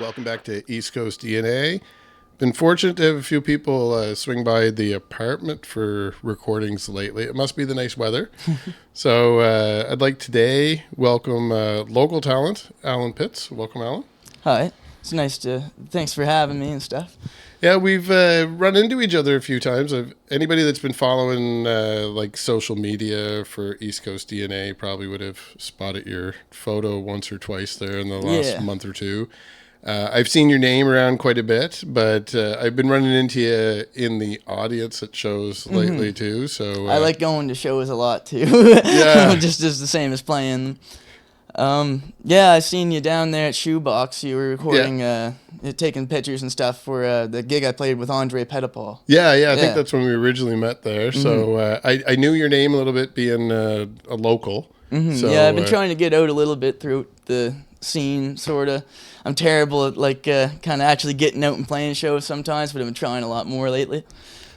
Welcome back to East Coast DNA. Been fortunate to have a few people swing by the apartment for recordings lately. It must be the nice weather. So I'd like today welcome local talent, Alan Pitts. Welcome, Alan. Hi. It's nice to... Thanks for having me and stuff. Yeah, we've run into each other a few times. Anybody that's been following like social media for East Coast DNA probably would have spotted your photo once or twice there in the last month or two. I've seen your name around quite a bit, but I've been running into you in the audience at shows lately too. So I like going to shows a lot too. Yeah. Just as the same as playing. Yeah, I seen you down there at Shoebox. You were recording, taking pictures and stuff for the gig I played with Andre Petitpaul. Yeah, I think that's when we originally met there. So I knew your name a little bit being a local. So, yeah, I've been trying to get out a little bit through the scene, sort of. I'm terrible at like kind of actually getting out and playing shows sometimes, but I've been trying a lot more lately.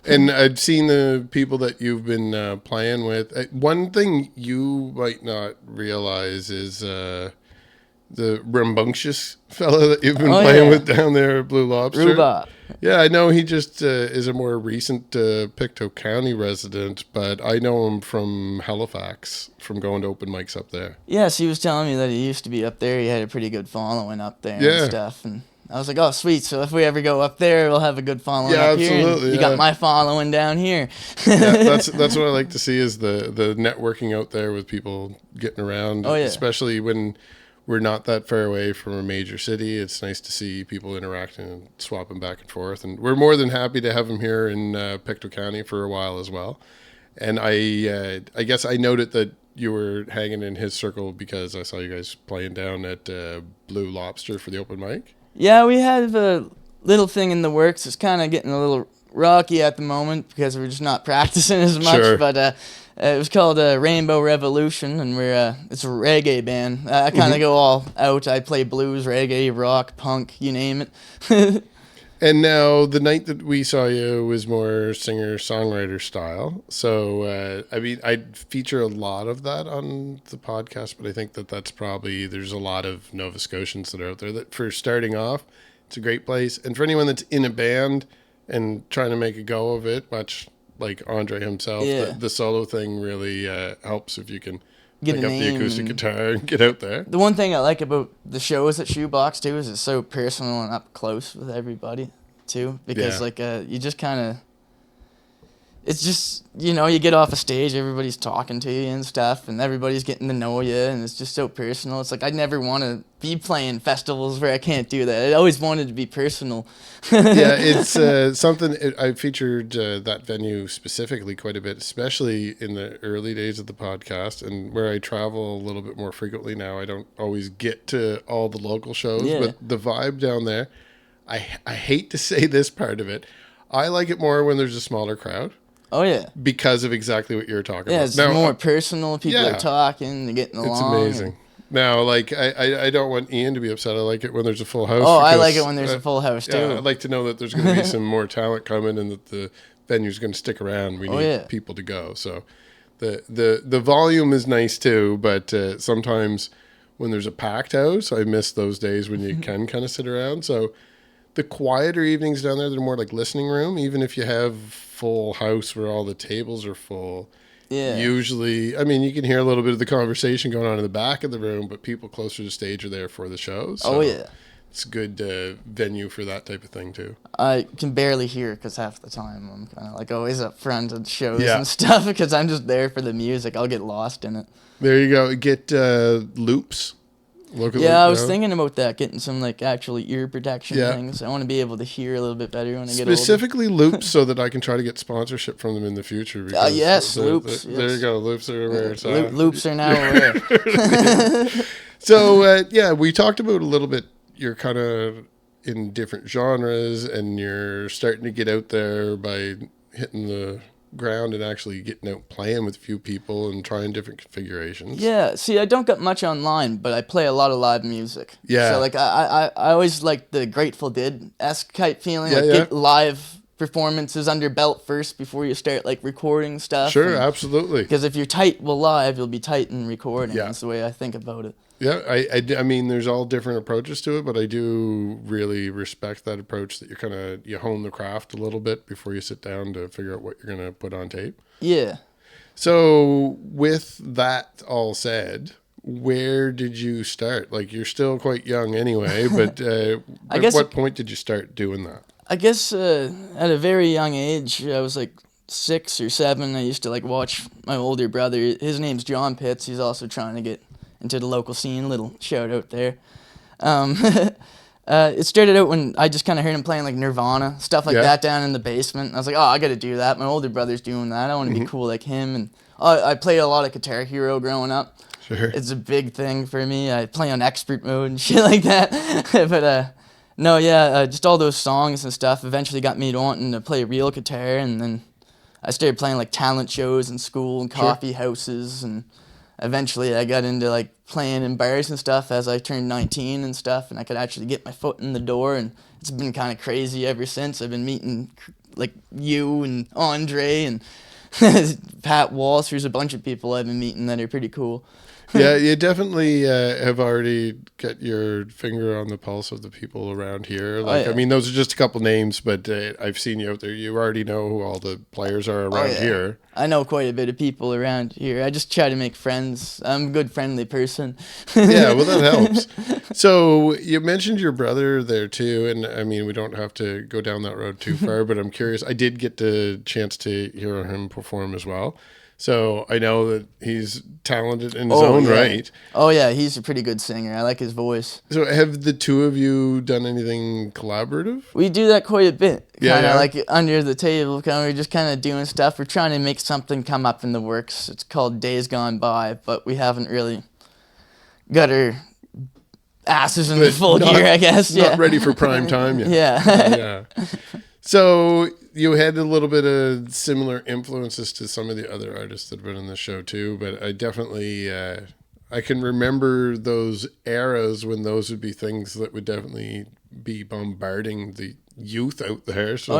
And I've seen the people that you've been playing with. One thing you might not realize is the rambunctious fella that you've been playing with down there at Blue Lobster. Rhubarb. Yeah, I know he just is a more recent Pictou County resident, but I know him from Halifax, from going to open mics up there. Yes, he was telling me that he used to be up there. He had a pretty good following up there and stuff. And I was like, oh, sweet. So if we ever go up there, we'll have a good following up here. Absolutely, You got my following down here. That's what I like to see is the networking out there with people getting around, especially when we're not that far away from a major city. It's nice to see people interacting and swapping back and forth. And we're more than happy to have him here in Pictou County for a while as well. And I guess I noted that you were hanging in his circle because I saw you guys playing down at Blue Lobster for the open mic. Yeah, we have a little thing in the works. It's kind of getting a little rocky at the moment because we're just not practicing as much. Sure. But it was called Rainbow Revolution, and it's a reggae band. I kind of go all out. I play blues, reggae, rock, punk, you name it. And now the night that we saw you was more singer-songwriter style. So, I mean, I'd feature a lot of that on the podcast, but I think that's probably, there's a lot of Nova Scotians that are out there that for starting off, it's a great place. And for anyone that's in a band and trying to make a go of it, much like Andre himself, the solo thing really helps if you can pick up the acoustic guitar and get out there. The one thing I like about the shows at Shoebox too is it's so personal and up close with everybody too, because like you just kind of, it's just, you know, you get off a stage, everybody's talking to you and stuff, and everybody's getting to know you, and it's just so personal. It's like I'd never want to be playing festivals where I can't do that. I always wanted to be personal. Yeah, it's something I featured that venue specifically quite a bit, especially in the early days of the podcast, and where I travel a little bit more frequently now. I don't always get to all the local shows, but the vibe down there, I hate to say this part of it, I like it more when there's a smaller crowd. Oh, yeah. Because of exactly what you're talking about. Yeah, it's more personal. People are talking, they're getting along. It's amazing. Now, like, I don't want Ian to be upset. I like it when there's a full house. Oh, I like it when there's a full house, too. I'd like to know that there's going to be some more talent coming and that the venue's going to stick around. We need people to go. So the volume is nice, too, but sometimes when there's a packed house, I miss those days when you can kind of sit around. So the quieter evenings down there, they're more like listening room, even if you have full house where all the tables are full. Yeah. Usually, I mean, you can hear a little bit of the conversation going on in the back of the room, but people closer to stage are there for the show. So it's a good venue for that type of thing, too. I can barely hear because half the time I'm kind of like always up front at shows and stuff because I'm just there for the music. I'll get lost in it. There you go. Get loops. I was thinking about that, getting some like actual ear protection things. I want to be able to hear a little bit better when I get older. Specifically loops so that I can try to get sponsorship from them in the future. Loops. There you go, loops are rare. Loops are now rare. So, we talked about a little bit, you're kind of in different genres and you're starting to get out there by hitting the ground and actually getting out playing with a few people and trying different configurations. Yeah, see, I don't get much online, but I play a lot of live music. Yeah. So, like, I always like the Grateful Dead-esque type feeling, get live performances under belt first before you start like recording stuff. Sure, absolutely. Because if you're tight live, you'll be tight in recording. Yeah. That's the way I think about it. Yeah, I mean, there's all different approaches to it, but I do really respect that approach that you hone the craft a little bit before you sit down to figure out what you're going to put on tape. Yeah. So with that all said, where did you start? Like, you're still quite young anyway, but at what point did you start doing that? I guess at a very young age, I was like 6 or 7. I used to like watch my older brother. His name's John Pitts. He's also trying to get into the local scene. Little shout out there. It started out when I just kind of heard him playing like Nirvana, stuff like that down in the basement. I was like, oh, I got to do that. My older brother's doing that. I want to be cool like him. And I played a lot of Guitar Hero growing up. Sure. It's a big thing for me. I play on expert mode and shit like that. But no, just all those songs and stuff eventually got me wanting to play real guitar. And then I started playing like talent shows in school and coffee houses, and eventually I got into like playing in bars and stuff as I turned 19 and stuff, and I could actually get my foot in the door, and it's been kind of crazy ever since. I've been meeting like you and Andre and Pat Walsh. There's a bunch of people I've been meeting that are pretty cool. Yeah, you definitely have already got your finger on the pulse of the people around here. Like, I mean, those are just a couple names, but I've seen you out there. You already know who all the players are around here. I know quite a bit of people around here. I just try to make friends. I'm a good, friendly person. Yeah, well, that helps. So you mentioned your brother there too, and I mean, we don't have to go down that road too far, but I'm curious. I did get the chance to hear him perform as well. So I know that he's talented in his own right. Oh, yeah. He's a pretty good singer. I like his voice. So have the two of you done anything collaborative? We do that quite a bit. Kind of like under the table. We're just kind of doing stuff. We're trying to make something come up in the works. It's called Days Gone By, but we haven't really got our asses in the full gear, I guess. Not ready for prime time yet. Yeah. So you had a little bit of similar influences to some of the other artists that have been in the show too, but I definitely, I can remember those eras when those would be things that would definitely be bombarding the youth out there. So.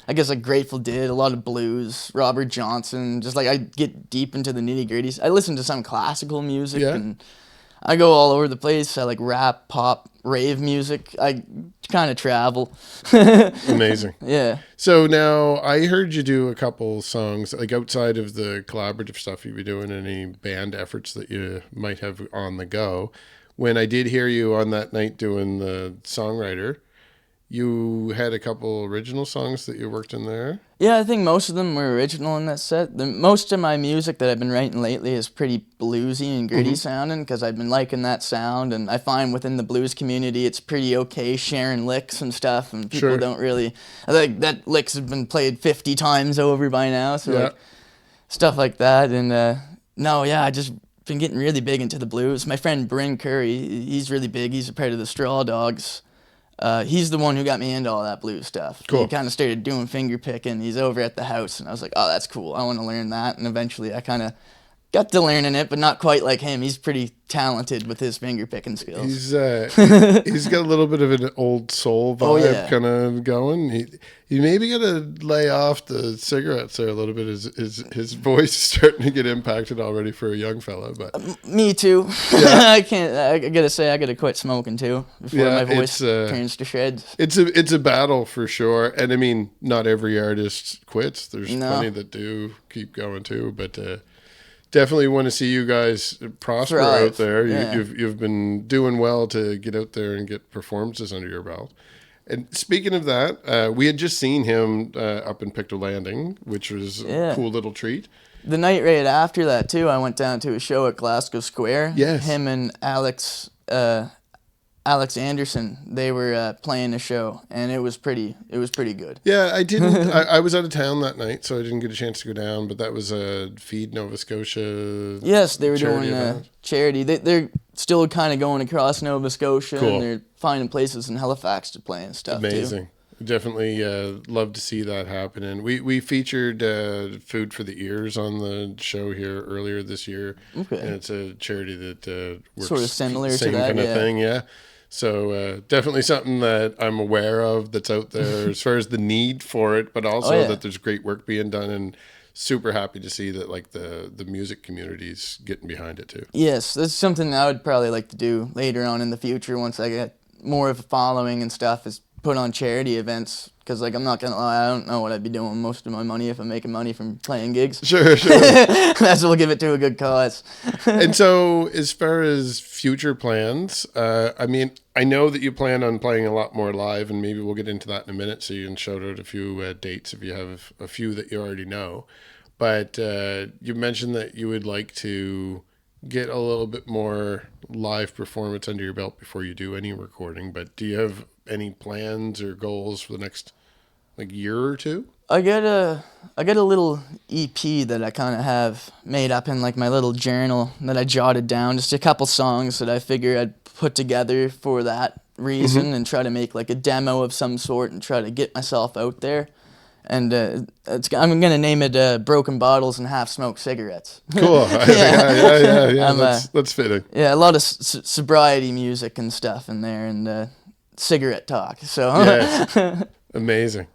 I guess like Grateful Dead, a lot of blues, Robert Johnson, just like I get deep into the nitty gritties. I listen to some classical music and I go all over the place. I like rap, pop, rave music. I kind of travel. Amazing. Yeah. So now I heard you do a couple songs, like outside of the collaborative stuff you'd be doing, any band efforts that you might have on the go. When I did hear you on that night doing the Songwriter, you had a couple original songs that you worked in there? Yeah, I think most of them were original in that set. Most of my music that I've been writing lately is pretty bluesy and gritty sounding because I've been liking that sound, and I find within the blues community it's pretty okay sharing licks and stuff, and people don't really... I think that licks have been played 50 times over by now, so like stuff like that. And I just been getting really big into the blues. My friend Bryn Curry, he's really big. He's a part of the Straw Dogs. He's the one who got me into all that blues stuff. Cool. He kind of started doing finger picking. He's over at the house, and I was like, oh, that's cool. I want to learn that. And eventually I kind of got to learning it, but not quite like him. He's pretty talented with his finger picking skills. He's got a little bit of an old soul vibe kind of going. He maybe got to lay off the cigarettes there a little bit. His voice is starting to get impacted already for a young fella. But me too. Yeah. I gotta say I gotta quit smoking too before my voice turns to shreds. It's a battle for sure, and I mean not every artist quits. There's plenty that do keep going too, but. Definitely want to see you guys prosper out there. You've been doing well to get out there and get performances under your belt. And speaking of that, we had just seen him up in Pictou Landing, which was a cool little treat. The night right after that too, I went down to a show at Glasgow Square. Yes. Him and Alex Anderson, they were playing a show, and it was pretty good. Yeah, I didn't. I was out of town that night, so I didn't get a chance to go down. But that was a Feed Nova Scotia. Yes, they were doing a charity. They're still kind of going across Nova Scotia, and they're finding places in Halifax to play and stuff. Amazing. Too. Definitely love to see that happen. And we featured Food for the Ears on the show here earlier this year. Okay. And it's a charity that works sort of similar same to that kind of thing. Yeah. So definitely something that I'm aware of that's out there as far as the need for it, but also that there's great work being done, and super happy to see that like the music community's getting behind it too. Yes, that's something I would probably like to do later on in the future once I get more of a following and stuff, is put on charity events. Because, like, I'm not going to lie, I don't know what I'd be doing with most of my money if I'm making money from playing gigs. Sure. Might as well give it to a good cause. And so, as far as future plans, I mean, I know that you plan on playing a lot more live, and maybe we'll get into that in a minute, so you can shout out a few dates if you have a few that you already know. But you mentioned that you would like to get a little bit more live performance under your belt before you do any recording, but do you have any plans or goals for the next like year or two? I got a little EP that I kind of have made up in like my little journal that I jotted down, just a couple songs that I figure I'd put together for that reason, and try to make like a demo of some sort and try to get myself out there. And I'm going to name it Broken Bottles and Half-Smoked Cigarettes. Cool. Yeah. That's fitting. Yeah, a lot of sobriety music and stuff in there, and cigarette talk. So Amazing.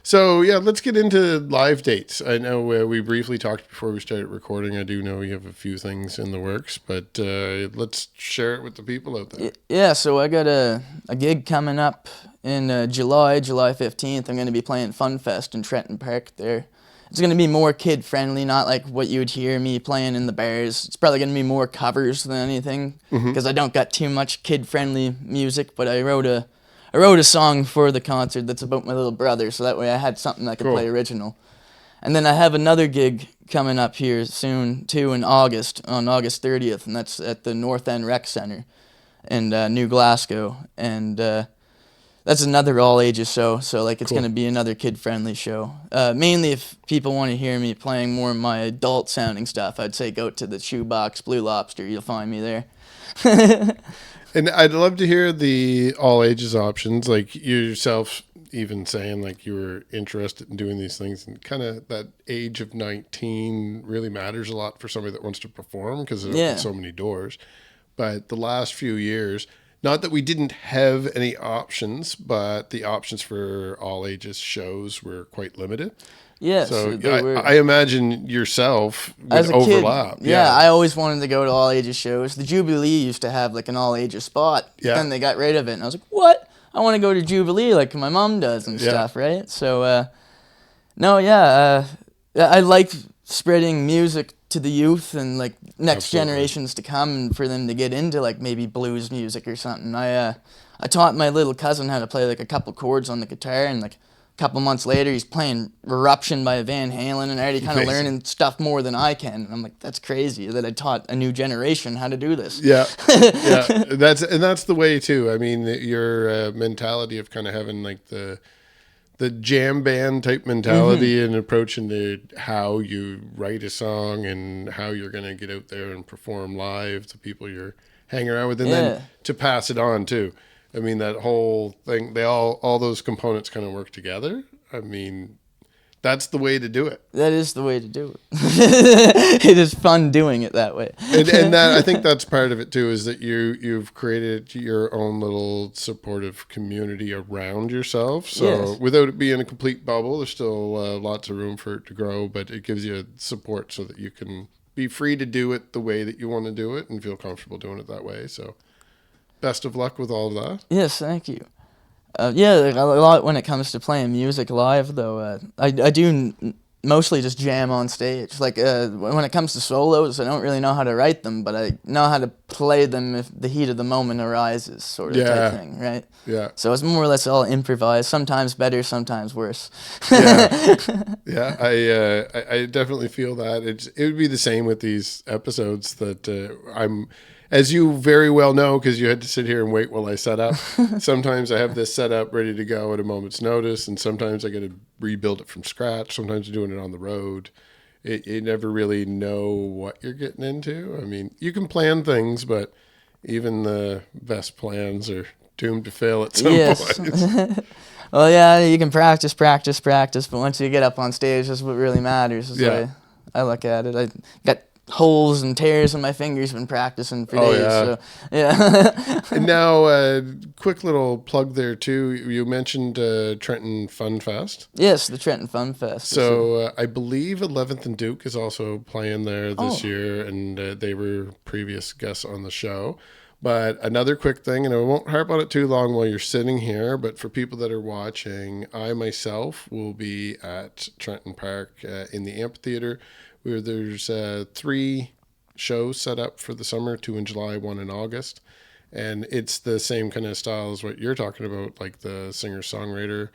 So, yeah, let's get into live dates. I know we briefly talked before we started recording. I do know you have a few things in the works, but let's share it with the people out there. Yeah, so I got a gig coming up in July 15th. I'm going to be playing Fun Fest in Trenton Park there. It's going to be more kid-friendly, not like what you would hear me playing in the bars. It's probably going to be more covers than anything, because I don't got too much kid-friendly music, but I wrote a song for the concert that's about my little brother, so that way I had something I could play original. And then I have another gig coming up here soon, too, in August, on August 30th, and that's at the North End Rec Centre in New Glasgow. And that's another all-ages show, so like it's going to be another kid-friendly show. Mainly if people want to hear me playing more of my adult-sounding stuff, I'd say go to the Shoebox Blue Lobster. You'll find me there. And I'd love to hear the all ages options, like you yourself even saying like you were interested in doing these things, and kind of that age of 19 really matters a lot for somebody that wants to perform, because it opens so many doors. But the last few years, not that we didn't have any options, but the options for all ages shows were quite limited. Yes. So I imagine yourself would as a overlap. Kid, I always wanted to go to all ages shows. The Jubilee used to have like an all ages spot. Yeah. Then they got rid of it, and I was like, what? I want to go to Jubilee like my mom does and stuff, right? So, I like spreading music to the youth and like next generations to come, and for them to get into like maybe blues music or something. I taught my little cousin how to play like a couple chords on the guitar, and like a couple months later he's playing Eruption by Van Halen and already kind of learning stuff more than I can. And I'm like, that's crazy that I taught a new generation how to do this. Yeah. That's the way too. I mean, your mentality of kind of having like the jam band type mentality and approaching to how you write a song and how you're going to get out there and perform live to people you're hanging around with, and then to pass it on too. I mean, that whole thing, all those components kind of work together. I mean, that's the way to do it. That is the way to do it. It is fun doing it that way. and that, I think that's part of it too, is that you've created your own little supportive community around yourself. So without it being a complete bubble, there's still lots of room for it to grow, but it gives you support so that you can be free to do it the way that you want to do it and feel comfortable doing it that way. So best of luck with all of that. Yes, thank you. A lot when it comes to playing music live, though. I do mostly just jam on stage. Like when it comes to solos, I don't really know how to write them, but I know how to play them if the heat of the moment arises, sort of type thing, right? Yeah. So it's more or less all improvised. Sometimes better, sometimes worse. I definitely feel that. It would be the same with these episodes that I'm. As you very well know, because you had to sit here and wait while I set up, sometimes I have this set up ready to go at a moment's notice, and sometimes I got to rebuild it from scratch. Sometimes I'm doing it on the road. You never really know what you're getting into. I mean, you can plan things, but even the best plans are doomed to fail at some point. Well, yeah, you can practice, but once you get up on stage, that's what really matters. That's the way I look at it. I got holes and tears in my fingers. Been practicing for days. Yeah. So, yeah. And now, quick little plug there too. You mentioned Trenton Fun Fest. Yes, the Trenton Fun Fest. So I believe 11th and Duke is also playing there this year, and they were previous guests on the show. But another quick thing, and I won't harp on it too long while you're sitting here, but for people that are watching, I myself will be at Trenton Park in the amphitheater, where there's 3 shows set up for the summer, 2 in July, 1 in August. And it's the same kind of style as what you're talking about, like the singer-songwriter.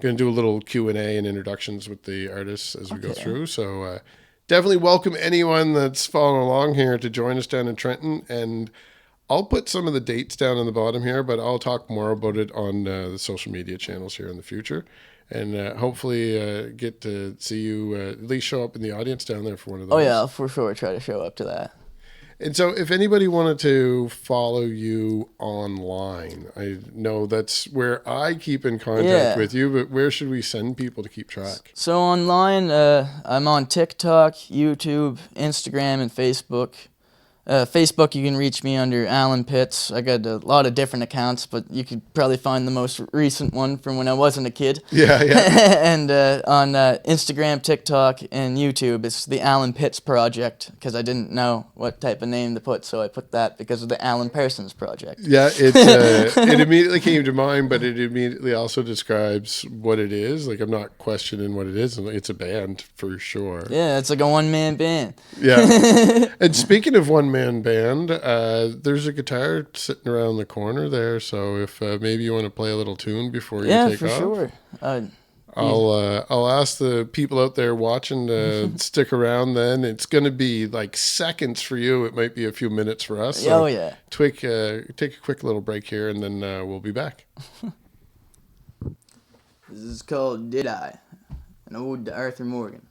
Going to do a little Q&A and introductions with the artists as we go through. So definitely welcome anyone that's following along here to join us down in Trenton. And I'll put some of the dates down on the bottom here, but I'll talk more about it on the social media channels here in the future. And hopefully get to see you at least show up in the audience down there for one of those. Oh, yeah, I'll for sure try to show up to that. And so if anybody wanted to follow you online, I know that's where I keep in contact with you, but where should we send people to keep track? So online, I'm on TikTok, YouTube, Instagram, and Facebook. Facebook, you can reach me under Alan Pitts. I got a lot of different accounts, but you could probably find the most recent one from when I wasn't a kid. Yeah. And on Instagram, TikTok, and YouTube, it's the Alan Pitts Project, because I didn't know what type of name to put, so I put that because of the Alan Parsons Project. Yeah, it immediately came to mind, but it immediately also describes what it is. Like, I'm not questioning what it is. It's a band for sure. Yeah, it's like a one-man band. Yeah. And speaking of one-man band, there's a guitar sitting around the corner there, so if maybe you want to play a little tune before you take off. Yeah, for sure. I'll ask the people out there watching to stick around then. It's going to be like seconds for you. It might be a few minutes for us. So take a quick little break here, and then we'll be back. This is called Did I? An ode to Arthur Morgan.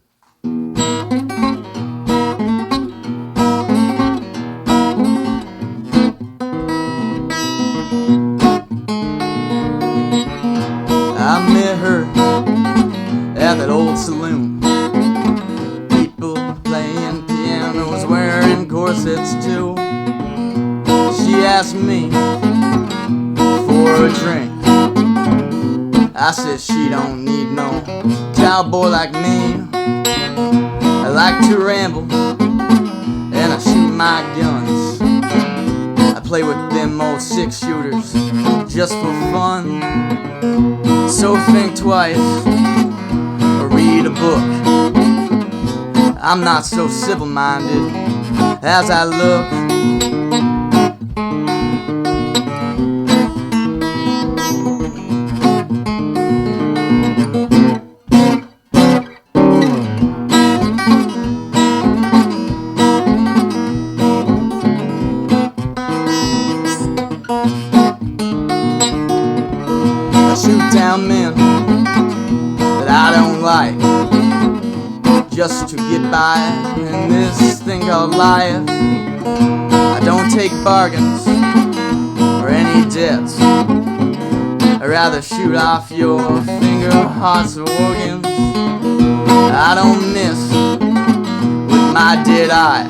I met her at that old saloon. People playing pianos, wearing corsets too. She asked me for a drink. I said she don't need no cowboy like me. I like to ramble and I shoot my guns. I play with them old 6-shooters just for fun. So think twice or read a book. I'm not so simple-minded as I look. I shoot down men that I don't like, just to get by in this thing called life. I don't take bargains or any debts. I'd rather shoot off your finger, hearts, or organs. I don't miss with my dead eye.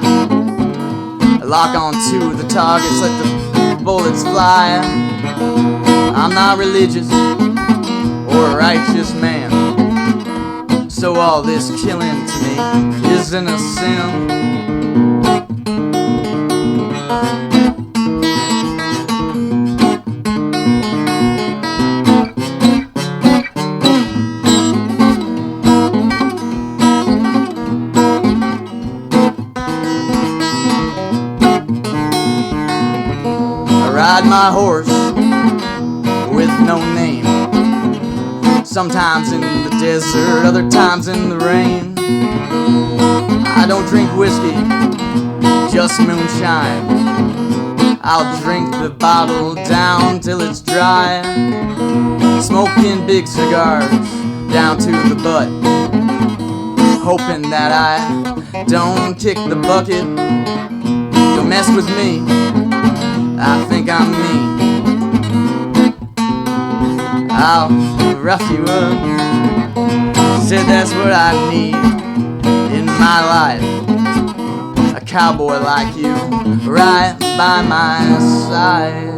I lock onto the targets, let the bullets fly. I'm not religious or a righteous man, so all this killing to me isn't a sin. I ride my horse with no name, sometimes in the desert, other times in the rain. I don't drink whiskey, just moonshine. I'll drink the bottle down till it's dry, smoking big cigars down to the butt, hoping that I don't kick the bucket. Don't mess with me, I think I'm mean. I'll rough you up, said that's what I need in my life. A cowboy like you right by my side.